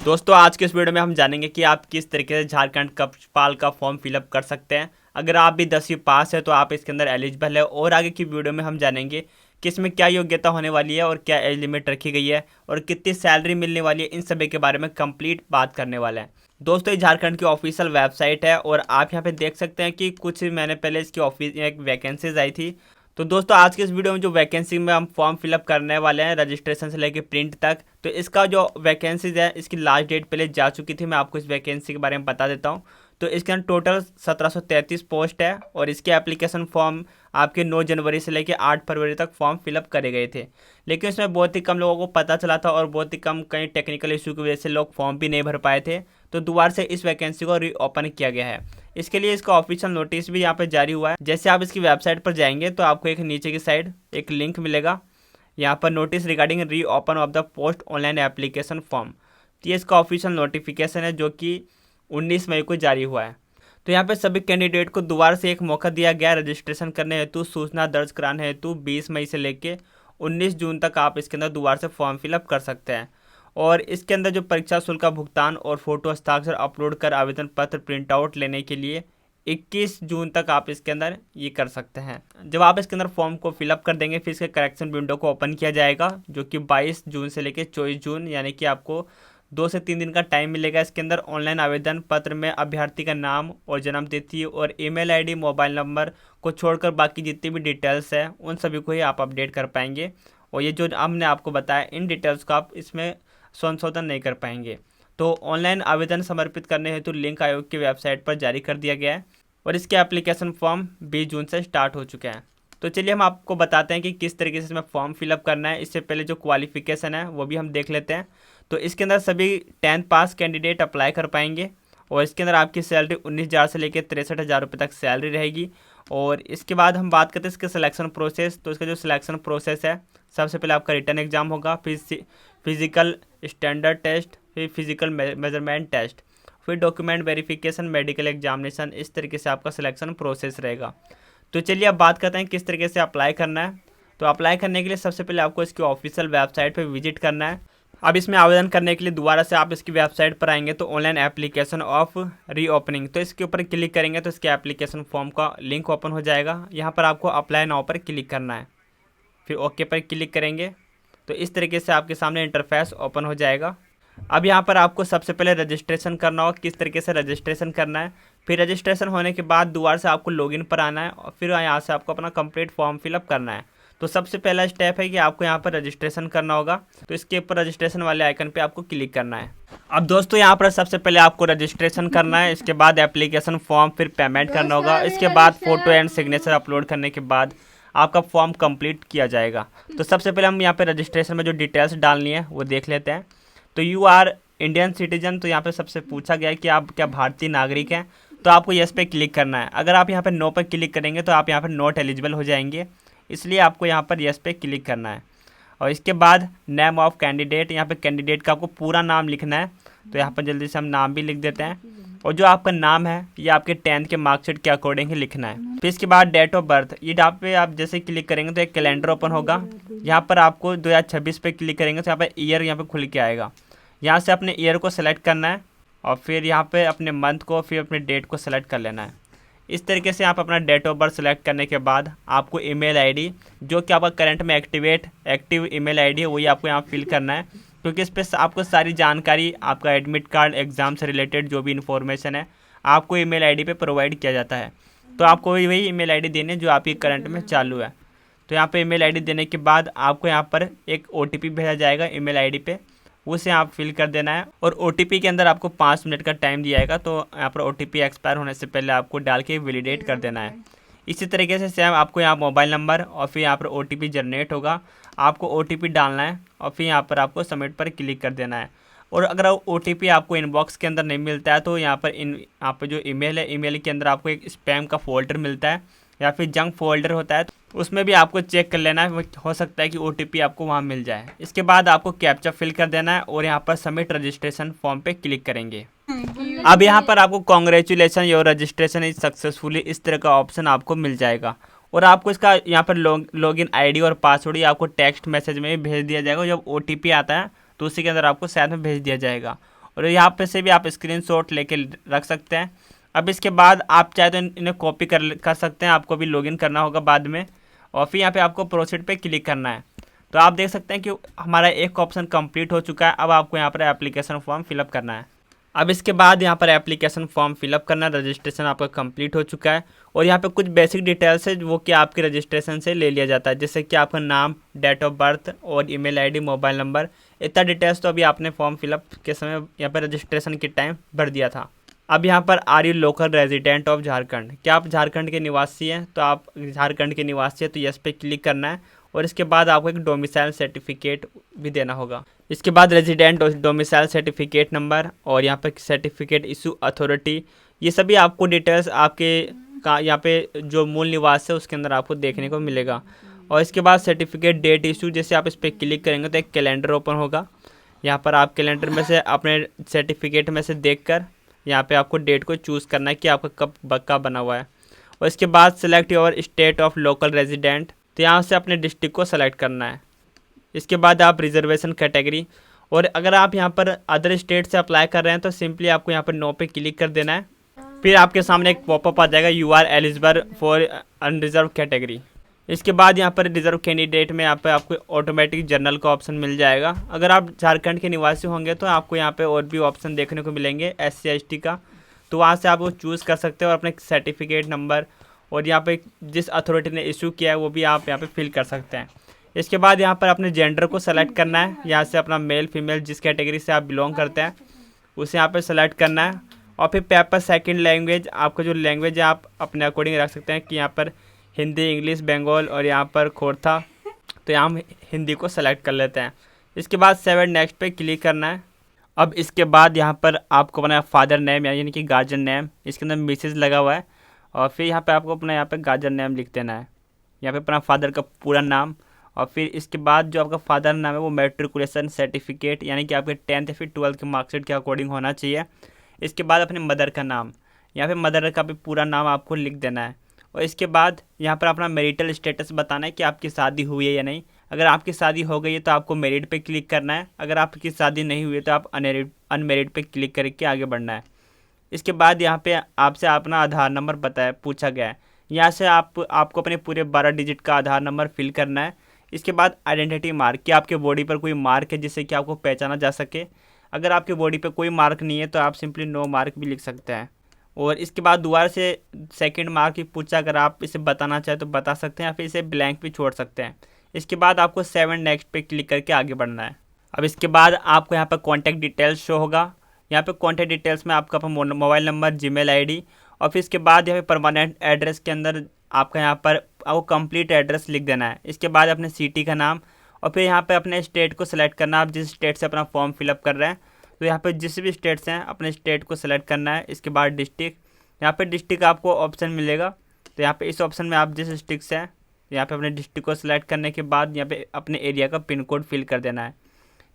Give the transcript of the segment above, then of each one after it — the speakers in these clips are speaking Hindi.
दोस्तों आज के इस वीडियो में हम जानेंगे कि आप किस तरीके से झारखंड कक्षपाल का फॉर्म फिलअप कर सकते हैं। अगर आप भी 10वीं पास है तो आप इसके अंदर एलिजिबल है। और आगे की वीडियो में हम जानेंगे कि इसमें क्या योग्यता होने वाली है और क्या एज लिमिट रखी गई है और कितनी सैलरी मिलने वाली है। इन सभी के बारे में कंप्लीट बात करने वाले हैं। दोस्तों ये झारखंड की ऑफिशियल वेबसाइट है और आप यहाँ पे देख सकते हैं कि कुछ महीने पहले इसकी ऑफिस एक वैकेंसीज आई थी। तो दोस्तों आज के इस वीडियो में जो वैकेंसी में हम फॉर्म फिलअप करने वाले हैं रजिस्ट्रेशन से लेकर प्रिंट तक, तो इसका जो वैकेंसीज है इसकी लास्ट डेट पहले जा चुकी थी। मैं आपको इस वैकेंसी के बारे में बता देता हूँ। तो इसके अंदर टोटल 1733 पोस्ट है और इसके एप्लीकेशन फॉर्म आपके 9 जनवरी से लेकर 8 फरवरी तक फॉर्म फिलअप करे गए थे। लेकिन इसमें बहुत ही कम लोगों को पता चला था और बहुत ही कम कई टेक्निकल इशू की वजह से लोग फॉर्म भी नहीं भर पाए थे। तो दोबारा से इस वैकेंसी को रीओपन किया गया है। इसके लिए इसका ऑफिशियल नोटिस भी यहाँ पे जारी हुआ है। जैसे आप इसकी वेबसाइट पर जाएंगे तो आपको एक नीचे की साइड एक लिंक मिलेगा, यहाँ पर notice regarding reopen of the post online application form. तो ये इसका ऑफिशियल नोटिफिकेशन है जो कि 19 मई को जारी हुआ है। तो यहाँ पे सभी कैंडिडेट को दोबारा से एक मौका दिया गया रजिस्ट्रेशन करने हेतु। सूचना दर्ज कराने हेतु 20 मई से लेके 19 जून तक आप इसके अंदर दोबारा से फॉर्म फिलअप कर सकते हैं। और इसके अंदर जो परीक्षा शुल्क का भुगतान और फोटो हस्ताक्षर अपलोड कर आवेदन पत्र प्रिंट आउट लेने के लिए 21 जून तक आप इसके अंदर ये कर सकते हैं। जब आप इसके अंदर फॉर्म को फिलअप कर देंगे फिर इसके करेक्शन विंडो को ओपन किया जाएगा जो कि 22 जून से लेकर 24 जून यानी कि आपको 2 से 3 दिन का टाइम मिलेगा। इसके अंदर ऑनलाइन आवेदन पत्र में अभ्यर्थी का नाम और जन्म तिथि और ईमेल आईडी मोबाइल नंबर को छोड़कर बाकी जितनी भी डिटेल्स है उन सभी को ही आप अपडेट कर पाएंगे। और ये जो हमने आपको बताया इन डिटेल्स को आप इसमें संशोधन नहीं कर पाएंगे। तो ऑनलाइन आवेदन समर्पित करने हेतु लिंक आयोग की वेबसाइट पर जारी कर दिया गया है और इसके एप्लीकेशन फॉर्म 20 जून से स्टार्ट हो चुके हैं। तो चलिए हम आपको बताते हैं कि किस तरीके से इसमें फॉर्म फिलअप करना है। इससे पहले जो क्वालिफिकेशन है वो भी हम देख लेते हैं। तो इसके अंदर सभी 10th पास कैंडिडेट अप्लाई कर पाएंगे और इसके अंदर आपकी सैलरी 19,000 से लेकर 63,000 रुपये तक सैलरी रहेगी। और इसके बाद हम बात करते हैं इसके सिलेक्शन प्रोसेस। तो इसका जो सिलेक्शन प्रोसेस है सबसे पहले आपका रिटर्न एग्जाम होगा, फिर फिजिकल स्टैंडर्ड टेस्ट, फिर फिजिकल मेजरमेंट टेस्ट, फिर डॉक्यूमेंट वेरिफिकेशन, मेडिकल एग्जामिनेशन। इस तरीके से आपका सिलेक्शन प्रोसेस रहेगा। तो चलिए अब बात करते हैं किस तरीके से अप्लाई करना है। तो अप्लाई करने के लिए सबसे पहले आपको इसकी ऑफिशियल वेबसाइट पर विजिट करना है। अब इसमें आवेदन करने के लिए दोबारा से आप इसकी वेबसाइट पर आएंगे तो ऑनलाइन एप्लीकेशन ऑफ रीओपनिंग, तो इसके ऊपर क्लिक करेंगे तो इसके एप्लीकेशन फॉर्म का लिंक ओपन हो जाएगा। यहाँ पर आपको अप्लाई नाउ पर क्लिक करना है, फिर ओके पर क्लिक करेंगे तो इस तरीके से आपके सामने इंटरफेस ओपन हो जाएगा। अब यहाँ पर आपको सबसे पहले रजिस्ट्रेशन करना होगा। किस तरीके से रजिस्ट्रेशन करना है, फिर रजिस्ट्रेशन होने के बाद दोबारा से आपको लॉगिन पर आना है और फिर यहाँ से आपको अपना कंप्लीट फॉर्म फिलअप करना है। तो सबसे पहला स्टेप है कि आपको यहाँ पर रजिस्ट्रेशन करना होगा। तो इसके ऊपर रजिस्ट्रेशन वाले आइकन पे आपको क्लिक करना है। अब दोस्तों यहाँ पर सबसे पहले आपको रजिस्ट्रेशन करना है, इसके बाद एप्लीकेशन फॉर्म, फिर पेमेंट करना होगा। इसके बाद फोटो एंड सिग्नेचर अपलोड करने के बाद आपका फॉर्म कंप्लीट किया जाएगा। तो सबसे पहले हम यहाँ पे रजिस्ट्रेशन में जो डिटेल्स डालनी है वो देख लेते हैं। तो यू आर इंडियन सिटीजन, तो यहाँ पे सबसे पूछा गया है कि आप क्या भारतीय नागरिक हैं। तो आपको यस पे क्लिक करना है। अगर आप यहाँ पे नो पर क्लिक करेंगे तो आप यहाँ पर नॉट एलिजिबल हो जाएंगे, इसलिए आपको यहाँ पर यस पे क्लिक करना है। और इसके बाद नेम ऑफ कैंडिडेट, यहाँ पे कैंडिडेट का आपको पूरा नाम लिखना है। तो यहाँ पर जल्दी से हम नाम भी लिख देते हैं। और जो आपका नाम है ये आपके 10th के मार्कशीट के अकॉर्डिंग ही लिखना है। फिर इसके बाद डेट ऑफ बर्थ, ये यहाँ पे आप जैसे क्लिक करेंगे तो एक कैलेंडर ओपन होगा। यहाँ पर आपको 2026 पे क्लिक करेंगे तो यहाँ पर ईयर यहाँ पे खुल के आएगा। यहाँ से अपने ईयर को सेलेक्ट करना है और फिर यहाँ पे अपने मंथ को, फिर अपने डेट को सेलेक्ट कर लेना है। इस तरीके से आप अपना डेट ऑफ बर्थ सेलेक्ट करने के बाद आपको ईमेल आईडी जो कि आपका करंट में एक्टिव ईमेल आईडी है वही आपको यहाँ फिल करना है, क्योंकि इस पर आपको सारी जानकारी, आपका एडमिट कार्ड, एग्ज़ाम से रिलेटेड जो भी इन्फॉर्मेशन है आपको ईमेल आईडी पे प्रोवाइड किया जाता है। तो आपको वही ईमेल आईडी देनी है जो आपकी करंट में चालू है। तो यहाँ पे ईमेल आईडी देने के बाद आपको यहाँ पर एक OTP भेजा जाएगा ईमेल आईडी पे, उसे आप फिल कर देना है। और OTP के अंदर आपको 5 मिनट का टाइम दिया जाएगा। तो यहाँ पर OTP एक्सपायर होने से पहले आपको डाल के वैलिडेट कर देना है। इसी तरीके से सेम आपको यहाँ मोबाइल नंबर और फिर यहाँ पर OTP जनरेट होगा, आपको OTP डालना है और फिर यहाँ पर आपको सबमिट पर क्लिक कर देना है। और अगर OTP आपको इनबॉक्स के अंदर नहीं मिलता है तो यहाँ पर जो ईमेल है, ईमेल के अंदर आपको एक स्पैम का फोल्डर मिलता है या फिर जंक फोल्डर होता है, तो उसमें भी आपको चेक कर लेना है। हो सकता है कि OTP आपको वहाँ मिल जाए। इसके बाद आपको कैप्चा फिल कर देना है और यहाँ पर सबमिट रजिस्ट्रेशन फॉर्म पे क्लिक करेंगे। अब यहाँ पर आपको congratulation your registration is successfully इस तरह का ऑप्शन आपको मिल जाएगा। और आपको इसका यहाँ पर लॉगिन आईडी और पासवर्ड ही आपको टेक्स्ट मैसेज में भेज दिया जाएगा। जब OTP आता है तो उसी के अंदर आपको साथ में भेज दिया जाएगा। और यहाँ पे से भी आप स्क्रीनशॉट लेके रख सकते हैं। अब इसके बाद आप चाहे तो इन्हें कॉपी कर सकते हैं, आपको भी लॉगिन करना होगा बाद में, और फिर यहाँ पे आपको प्रोसीड पे क्लिक करना है। तो आप देख सकते हैं कि हमारा एक ऑप्शन कंप्लीट हो चुका है। अब आपको यहाँ पर एप्लीकेशन फॉर्म फिलअप करना है। अब इसके बाद यहाँ पर एप्लीकेशन फॉर्म फिलअप करना, रजिस्ट्रेशन आपका कंप्लीट हो चुका है। और यहाँ पे कुछ बेसिक डिटेल्स है वो कि आपके रजिस्ट्रेशन से ले लिया जाता है, जैसे कि आपका नाम, डेट ऑफ बर्थ और ईमेल आईडी, मोबाइल नंबर। इतना डिटेल्स तो अभी आपने फॉर्म फिलअप के समय यहाँ पर रजिस्ट्रेशन के टाइम भर दिया था। अब यहाँ पर are you local resident of Jharkhand, क्या आप झारखंड के निवासी हैं? तो आप झारखंड के निवासी हैं तो यस पे क्लिक करना है। और इसके बाद आपको एक डोमिसाइल सर्टिफिकेट भी देना होगा। इसके बाद रेजिडेंट डोमिसाइल सर्टिफिकेट नंबर और यहाँ पर सर्टिफिकेट इशू अथॉरिटी, ये सभी आपको डिटेल्स आपके का यहाँ पे जो मूल निवास है उसके अंदर आपको देखने को मिलेगा। और इसके बाद सर्टिफिकेट डेट इशू, जैसे आप इस पर क्लिक करेंगे तो एक कैलेंडर ओपन होगा। यहाँ पर आप कैलेंडर में से अपने सर्टिफिकेट में से देखकर यहाँ पे आपको डेट को चूज़ करना है कि आपका कब बना हुआ है। और इसके बाद select your state of local resident, तो यहाँ से अपने डिस्ट्रिक्ट को सेलेक्ट करना है। इसके बाद आप रिजर्वेशन कैटेगरी, और अगर आप यहाँ पर अदर स्टेट से अप्लाई कर रहे हैं तो सिंपली आपको यहाँ पर नो पे क्लिक कर देना है। फिर आपके सामने एक पॉपअप आ जाएगा, you are eligible for unreserve category. इसके बाद यहाँ पर रिजर्व कैंडिडेट में यहाँ पे आपको ऑटोमेटिक जनरल का ऑप्शन मिल जाएगा। अगर आप झारखंड के निवासी होंगे तो आपको यहाँ पे और भी ऑप्शन देखने को मिलेंगे SC ST का, तो वहाँ से आप वो चूज़ कर सकते हो और अपने सर्टिफिकेट नंबर और यहाँ पे जिस अथॉरिटी ने इशू किया है वो भी आप यहाँ पे फिल कर सकते हैं। इसके बाद यहाँ पर अपने जेंडर को सेलेक्ट करना है। यहाँ से अपना मेल फीमेल जिस कैटेगरी से आप बिलोंग करते हैं उसे यहाँ पे सेलेक्ट करना है। और फिर पेपर सेकंड लैंग्वेज, आपका जो लैंग्वेज है आप अपने अकॉर्डिंग रख सकते हैं कि यहाँ पर हिंदी, इंग्लिश, बंगाल और यहाँ पर खोरथा, तो यहाँ हम हिंदी को सेलेक्ट कर लेते हैं। इसके बाद 7 नेक्स्ट पे क्लिक करना है। अब इसके बाद यहाँ पर आपको अपना फादर नेम यानी कि गार्जियन नेम, इसके अंदर मिसेज लगा हुआ है, और फिर यहाँ पे आपको अपना यहाँ पे गार्जियन नेम लिख देना है, यहाँ पे अपना फादर का पूरा नाम। और फिर इसके बाद जो आपका फादर नाम है वो मैट्रिकुलेशन सर्टिफिकेट यानी कि आपके 10th या फिर 12th के मार्कशीट के अकॉर्डिंग होना चाहिए। इसके बाद अपने मदर का नाम, यहाँ पे मदर का भी पूरा नाम आपको लिख देना है। और इसके बाद यहाँ पर अपना मैरिटल स्टेटस बताना है कि आपकी शादी हुई है या नहीं। अगर आपकी शादी हो गई है तो आपको मैरिड पे क्लिक करना है, अगर आपकी शादी नहीं हुई है तो आप अनमैरिड पे क्लिक करके आगे बढ़ना है। इसके बाद यहाँ पे आपसे अपना आधार नंबर पूछा गया है, यहाँ से आपको अपने पूरे 12 डिजिट का आधार नंबर फिल करना है। इसके बाद आइडेंटिटी मार्क, कि आपके बॉडी पर कोई मार्क है जिससे कि आपको पहचाना जा सके। अगर आपके बॉडी पे कोई मार्क नहीं है तो आप सिंपली नो मार्क भी लिख सकते हैं। और इसके बाद दोबारा से सेकंड मार्क भी पूछा, अगर आप इसे बताना चाहें तो बता सकते हैं या फिर इसे ब्लैंक भी छोड़ सकते हैं। इसके बाद आपको 7 नेक्स्ट पे क्लिक करके आगे बढ़ना है। अब इसके बाद आपको यहाँ पर कॉन्टैक्ट डिटेल्स शो होगा। यहाँ पे कॉन्टैक्ट डिटेल्स में आपका मोबाइल नंबर, जीमेल आईडी, और फिर इसके बाद यहाँ पे परमानेंट एड्रेस के अंदर आपका यहाँ पर आपको कंप्लीट एड्रेस लिख देना है। इसके बाद अपने सिटी का नाम, और फिर यहाँ पे अपने स्टेट को सिलेक्ट करना, आप जिस स्टेट से अपना फॉर्म फिलअप कर रहे हैं तो यहाँ पे जिस भी स्टेट्स हैं अपने स्टेट को सिलेक्ट करना है। इसके बाद डिस्ट्रिक्ट, यहाँ पे डिस्ट्रिक्ट आपको ऑप्शन मिलेगा, तो यहाँ पे इस ऑप्शन में आप जिस डिस्ट्रिक्ट से हैं यहाँ पे अपने डिस्ट्रिक्ट को सिलेक्ट करने के बाद यहाँ पे अपने एरिया का पिन कोड फिल कर देना है।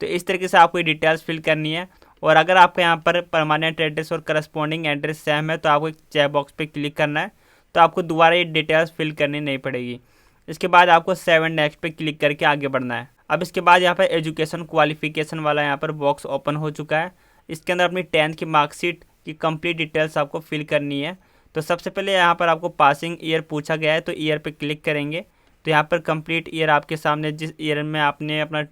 तो इस तरीके से आपको ये डिटेल्स फिल करनी है। और अगर आपका यहाँ पर परमानेंट एड्रेस और करस्पॉन्डिंग एड्रेस सेम है तो आपको एक चेक बॉक्स पे क्लिक करना है, तो आपको दोबारा ये डिटेल्स फिल करनी नहीं पड़ेगी। इसके बाद आपको 7 नेक्स्ट पे क्लिक करके आगे बढ़ना है। अब इसके बाद यहाँ पर एजुकेशन क्वालिफिकेशन वाला यहाँ पर बॉक्स ओपन हो चुका है। इसके अंदर अपनी 10th की मार्कशीट की कंप्लीट डिटेल्स आपको फिल करनी है। तो सबसे पहले यहाँ पर आपको पासिंग ईयर पूछा गया है, तो ईयर पे क्लिक करेंगे तो यहाँ पर कंप्लीट ईयर आपके सामने, जिस ईयर में आपने अपना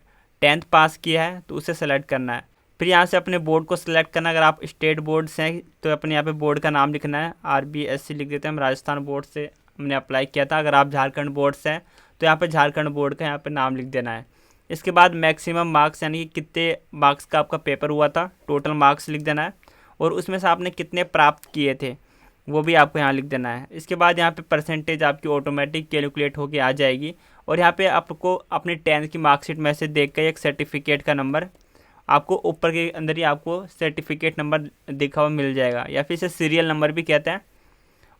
10th पास किया है तो उसे सेलेक्ट करना है। फिर यहाँ से अपने बोर्ड को सिलेक्ट करना, अगर आप स्टेट बोर्ड से हैं तो अपने यहाँ पे बोर्ड का नाम लिखना है। RBSC लिख देते हैं, हम राजस्थान बोर्ड से हमने अप्लाई किया था। अगर आप झारखंड बोर्ड से हैं तो यहाँ पे झारखंड बोर्ड का यहाँ पे नाम लिख देना है। इसके बाद मैक्सिमम मार्क्स यानी कि कितने मार्क्स का आपका पेपर हुआ था, टोटल मार्क्स लिख देना है, और उसमें से आपने कितने प्राप्त किए थे वो भी आपको यहाँ लिख देना है। इसके बाद यहाँ पे परसेंटेज आपकी ऑटोमेटिक कैलकुलेट होके आ जाएगी, और यहाँ पे आपको अपने 10th की मार्कशीट में से देख कर एक सर्टिफिकेट का नंबर आपको ऊपर के अंदर ही आपको सर्टिफिकेट नंबर दिखा हुआ मिल जाएगा, या फिर इसे सीरियल नंबर भी कहते हैं।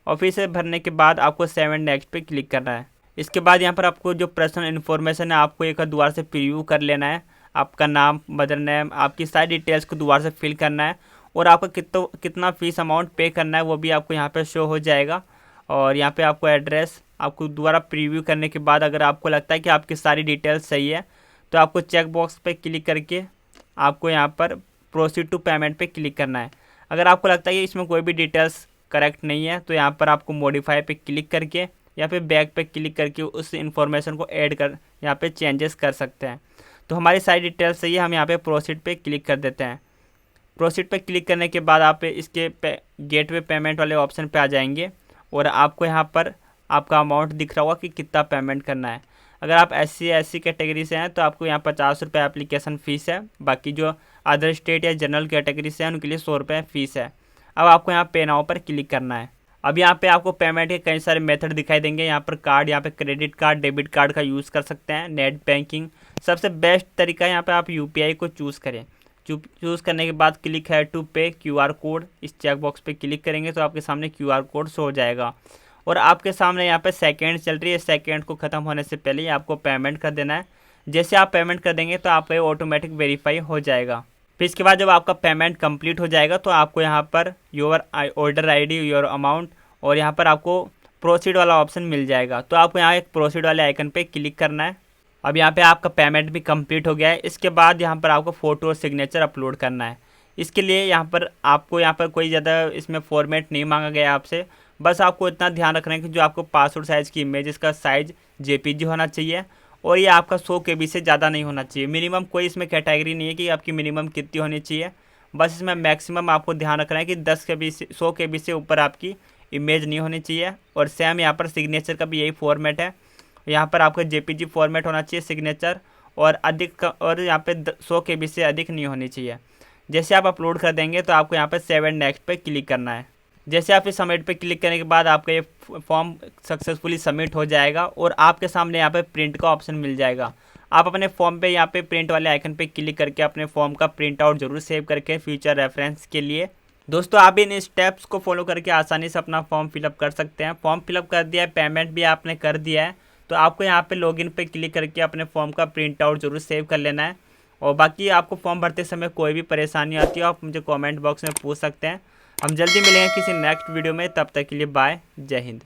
और फिर इसे भरने के बाद आपको 7 नेक्स्ट पे क्लिक करना है। इसके बाद यहाँ पर आपको जो पर्सनल इन्फॉर्मेशन है आपको एक बार दोबारा से प्रीव्यू कर लेना है। आपका नाम, मदर नेम, आपकी सारी डिटेल्स को दोबारा से फिल करना है, और आपका कितना फ़ीस अमाउंट पे करना है वो भी आपको यहाँ पे शो हो जाएगा। और यहाँ पे आपको एड्रेस आपको दोबारा प्रीव्यू करने के बाद अगर आपको लगता है कि आपकी सारी डिटेल्स सही है तो आपको चेक बॉक्स पे क्लिक करके आपको यहाँ पर प्रोसीड टू पेमेंट पे क्लिक करना है। अगर आपको लगता है कि इसमें कोई भी डिटेल्स करेक्ट नहीं है तो यहाँ पर आपको मॉडिफाई पे क्लिक करके या फिर बैक पे क्लिक करके उस इन्फॉर्मेशन को ऐड कर यहाँ पे चेंजेस कर सकते हैं। तो हमारी सारी डिटेल्स सही है, हम यहाँ पे प्रोसीड पे क्लिक कर देते हैं। प्रोसीड पे क्लिक करने के बाद आप इसके गेटवे पेमेंट वाले ऑप्शन पे आ जाएंगे और आपको यहाँ पर आपका अमाउंट दिख रहा होगा कि कितना पेमेंट करना है। अगर आप SC कैटेगरी से हैं तो आपको यहाँ 50 रुपये एप्लीकेशन फ़ीस है। बाकी जो अदर स्टेट या जनरल कैटेगरी से हैं उनके लिए 100 रुपये फ़ीस है। अब आपको यहाँ पे नाउ पर क्लिक करना है। अब यहाँ पे आपको पेमेंट के कई सारे मेथड दिखाई देंगे। यहाँ पर कार्ड, यहाँ पे क्रेडिट कार्ड, डेबिट कार्ड का यूज़ कर सकते हैं, नेट बैंकिंग। सबसे बेस्ट तरीका यहाँ पे आप UPI को चूज़ करें। चूज़ करने के बाद क्लिक है टू पे QR कोड, इस चेक बॉक्स पे क्लिक करेंगे तो आपके सामने QR कोड शो हो जाएगा और आपके सामने यहाँ पे सेकंड चल रही है। सेकंड को ख़त्म होने से पहले ही आपको पेमेंट कर देना है। जैसे आप पेमेंट कर देंगे तो आपका ऑटोमेटिक वेरीफाई हो जाएगा। फिर इसके बाद जब आपका पेमेंट कंप्लीट हो जाएगा तो आपको यहाँ per your order ID, your amount और यहाँ पर आपको प्रोसीड वाला ऑप्शन मिल जाएगा। तो आपको यहाँ एक प्रोसीड वाले आइकन पे क्लिक करना है। अब यहाँ पे आपका पेमेंट भी कंप्लीट हो गया है। इसके बाद यहाँ पर आपको फ़ोटो और सिग्नेचर अपलोड करना है। इसके लिए यहाँ पर आपको यहाँ पर कोई ज़्यादा इसमें फॉर्मेट नहीं मांगा गया आपसे। बस आपको इतना ध्यान रखना है कि जो आपको पासपोर्ट साइज़ की इमेज का साइज़ JPG होना चाहिए और ये आपका 100 KB से ज़्यादा नहीं होना चाहिए। मिनिमम कोई इसमें कैटेगरी नहीं है कि आपकी मिनिमम कितनी होनी चाहिए। बस इसमें मैक्सिमम आपको ध्यान रखना है कि 10 KB से 100 KB से ऊपर आपकी इमेज नहीं होनी चाहिए। और सेम यहाँ पर सिग्नेचर का भी यही फॉर्मेट है। यहाँ पर आपका JPG फॉर्मेट होना चाहिए सिग्नेचर और और यहाँ पे 100 KB से अधिक नहीं होनी चाहिए। जैसे आप अपलोड कर देंगे तो आपको यहाँ पे 7 नेक्स्ट पे क्लिक करना है। जैसे आप इस सबमिट पे क्लिक करने के बाद आपका ये फॉर्म सक्सेसफुली सबमिट हो जाएगा और आपके सामने यहाँ पे प्रिंट का ऑप्शन मिल जाएगा। आप अपने फॉर्म पे यहाँ पे प्रिंट वाले आइकन पे क्लिक करके अपने फॉर्म का प्रिंट आउट जरूर सेव करके फ्यूचर रेफरेंस के लिए। दोस्तों आप इन स्टेप्स को फॉलो करके आसानी से अपना फॉर्म फिलअप कर सकते हैं। फॉर्म फिलअप कर दिया है, पेमेंट भी आपने कर दिया है तो आपको यहाँ पे लॉगिन पे क्लिक करके अपने फॉर्म का प्रिंट आउट जरूर सेव कर लेना है। और बाकी आपको फॉर्म भरते समय कोई भी परेशानी आती है आप मुझे कमेंट बॉक्स में पूछ सकते हैं। हम जल्दी मिलेंगे किसी नेक्स्ट वीडियो में, तब तक के लिए बाय, जय हिंद।